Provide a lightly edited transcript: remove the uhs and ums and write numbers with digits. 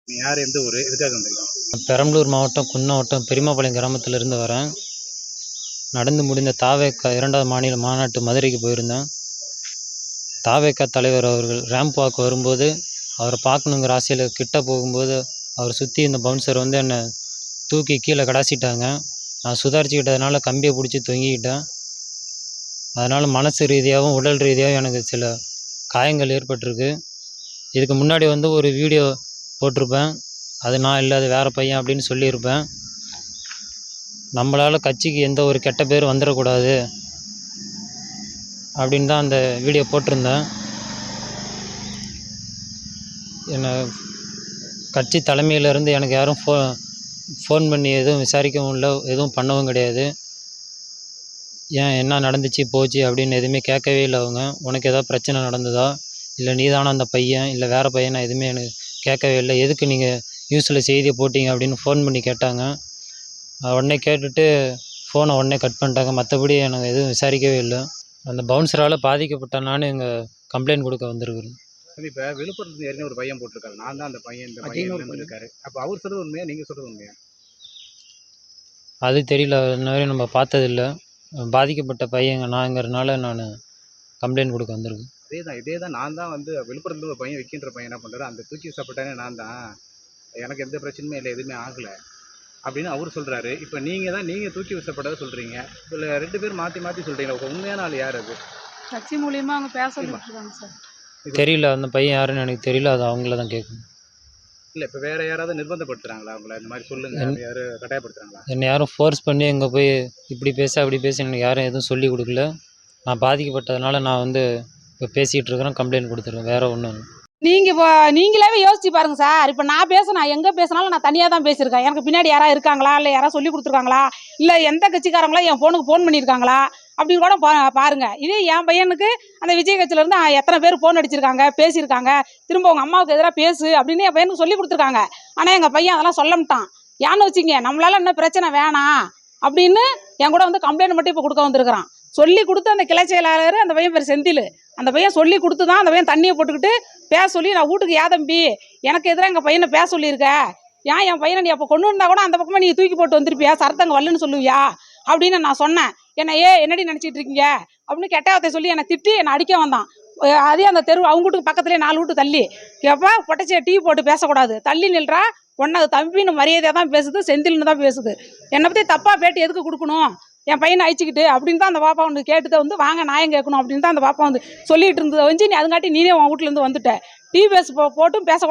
நீ யார், எந்த ஊர், எதுக்காக வந்திருக்கீங்க? பெரம்பலூர் மாவட்டம் குன்னம் வட்டம் பெரியமாபாளையம் கிராமத்திலிருந்து வரேன். நடந்து முடிந்த தாவேகா 2வது மாநில மாநாட்டு மதுரைக்கு போயிருந்தேன். தாவேகா தலைவர் அவர்கள் ரேம்ப் வாக் வரும்போது அவரை பார்க்கணுங்கிற ஆசையில் கிட்ட போகும்போது அவர் சுற்றி இந்த பவுன்சர் வந்து என்னை தூக்கி கீழே கடாசிட்டாங்க. நான் சுதாரிச்சுக்கிட்டதுனால கம்பியை பிடிச்சி தொங்கிக்கிட்டேன். அதனால் மனசு ரீதியாகவும் உடல் ரீதியாகவும் எனக்கு சில காயங்கள் ஏற்பட்டிருக்கு. இதுக்கு முன்னாடி வந்து ஒரு வீடியோ போட்டிருப்பேன். அது நான் இல்லை, அது வேறு பையன் அப்படின்னு சொல்லியிருப்பேன். நம்மளால் கட்சிக்கு எந்த ஒரு கெட்ட பேர் வந்துடக்கூடாது அப்படின்னு தான் அந்த வீடியோ போட்டிருந்தேன். என்னை கட்சி தலைமையிலேருந்து எனக்கு யாரும் ஃபோன் பண்ணி எதுவும் விசாரிக்கவும் இல்லை, எதுவும் பண்ணவும் கிடையாது. ஏன் என்ன நடந்துச்சு போச்சு அப்படின்னு எதுவுமே கேட்கவே இல்லை அவங்க. உனக்கு ஏதாவது பிரச்சனை நடந்ததா, இல்லை நீ தானே அந்த பையன், இல்லை வேறு பையனா, எதுவுமே எனக்கு கேட்கவே இல்லை. எதுக்கு நீங்கள் நியூஸில் செய்தியை போட்டிங்க அப்படின்னு ஃபோன் பண்ணி கேட்டாங்க. உடனே கேட்டுட்டு ஃபோனை உடனே கட் பண்ணிட்டாங்க. மற்றபடி எனக்கு எதுவும் விசாரிக்கவே இல்லை. அந்த பவுன்சரால் பாதிக்கப்பட்ட நான் இங்கே கம்ப்ளைண்ட் கொடுக்க வந்திருக்கிறேன். சரி, இப்போ விழுப்புரத்துல ஏற்கனவே ஒரு பையன் போட்டிருக்காரு, நான் தான் அந்த பையன், இந்த பையன் இருக்காரு. அப்போ அவர் சொல்கிறது உண்மையா, நீங்கள் சொல்கிறது உண்மையா? அது தெரியல, இன்ன வரையும் நம்ம பார்த்ததில்லை. பாதிக்கப்பட்ட பையங்க நாங்கிறதுனால நான் கம்ப்ளைண்ட் கொடுக்க வந்திருக்கேன். இதே தான் நான் தான் வந்து விழுப்புரத்தில் ஒரு பையன் விற்கின்ற பையன் என்ன பண்ணுறாரு, அந்த தூக்கி சாப்பிட்டானே நான் தான், எனக்கு எந்த பிரச்சனையுமே இல்லை, எதுவுமே ஆகலை அப்படின்னு அவர் சொல்கிறாரு. இப்போ நீங்கள் தூக்கி விசப்பட்டதை சொல்கிறீங்க. இதில் 2 பேர் மாற்றி சொல்கிறீங்க. உண்மையான ஆள் யார்? அது கட்சி மூலியமாக அவங்க பேச சொல்லிட்டுருக்காங்க சார். தெரியல, அந்த பையன் யாருன்னு எனக்கு தெரியல, அது அவங்கள தான் கேட்கணும். இல்லை, இப்போ வேறு யாராவது நிர்பந்தப்படுத்துகிறாங்களா அவங்கள, இந்த மாதிரி சொல்லுங்கள், யாரும் கட்டாயப்படுத்துகிறாங்களா? என்னை யாரும் ஃபோர்ஸ் பண்ணி எங்கே போய் இப்படி பேச அப்படி பேச எனக்கு யாரும் எதுவும் சொல்லி கொடுக்கல. நான் பாதிக்கப்பட்டதுனால நான் வந்து இப்போ பேசிகிட்டு இருக்கிறேன், கம்ப்ளைண்ட் கொடுத்துருக்கேன், வேறு ஒன்றும். நீங்களாவே யோசிச்சு பாருங்க சார். இப்போ நான் எங்கே பேசினாலும் நான் தனியாக தான் பேசியிருக்கேன். எனக்கு பின்னாடி யாராவது இருக்காங்களா, இல்லை யாராவது சொல்லி கொடுத்துருக்காங்களா, இல்லை எந்த கட்சிக்காரங்களா என் ஃபோனுக்கு ஃபோன் பண்ணியிருக்காங்களா அப்படின்னு கூட பாருங்க. இதே என் பையனுக்கு அந்த விஜய் கட்சியிலேருந்து எத்தனை பேர் ஃபோன் அடிச்சிருக்காங்க, பேசியிருக்காங்க, திரும்ப உங்கள் அம்மாவுக்கு எதிராக பேசு அப்படின்னு என் பையனுக்கு சொல்லி கொடுத்துருக்காங்க. ஆனால் எங்கள் பையன் அதெல்லாம் சொல்லமாட்டான். ஏன்னு வச்சிங்க, நம்மளால என்ன பிரச்சனை வேணாம் அப்படின்னு என் கூட வந்து கம்ப்ளைண்ட் மட்டும் இப்போ கொடுக்க வந்திருக்கிறான். சொல்லி கொடுத்து அந்த கிளை செயலாளர், அந்த பையன் பேர் செந்தில், அந்த பையன் சொல்லி கொடுத்து தான் அந்த பையன் தண்ணியை போட்டுக்கிட்டு பேச சொல்லி, நான் வீட்டுக்கு தம்பி எனக்கு எதிராக எங்கள் பையனை பேச சொல்லியிருக்க, என் பையனை நீ அப்போ கொண்டு வந்தால் கூட அந்த பக்கமாக நீ தூக்கி போட்டு வந்திருப்பியா, சரத்தங்க வரலன்னு சொல்லுவியா அப்படின்னு நான் சொன்னேன். என்னடி நினச்சிட்டு இருக்கீங்க அப்படின்னு கெட்ட வார்த்தை சொல்லி என்னை திட்டி என்னை அடிக்க வந்தான். அதே அந்த தெரு அவங்க வீட்டுக்கு பக்கத்துலேயே 4 வீட்டு தள்ளி, எப்போ பொட்டச்சியை டீ போட்டு பேசக்கூடாது, தள்ளி நில்றா, ஒன்றாவது தம்பின்னு மரியாதையாக தான் பேசுது, செந்தில்னு தான் பேசுது, என்னை பற்றி தப்பாக பேட்டி எதுக்கு கொடுக்கணும், என் பையனை அழிச்சிக்கிட்டு அப்படின்னு தான் அந்த பாப்பா வந்து கேட்டுதான் வந்து வாங்க நியாயம் கேட்கணும் அப்படின்னு தான் அந்த பாப்பா வந்து சொல்லிட்டு இருந்ததை வந்து நீ அதுங்காட்டி நீனே உன் வீட்டிலேருந்து வந்துட்ட, டீ போட்டும் பேச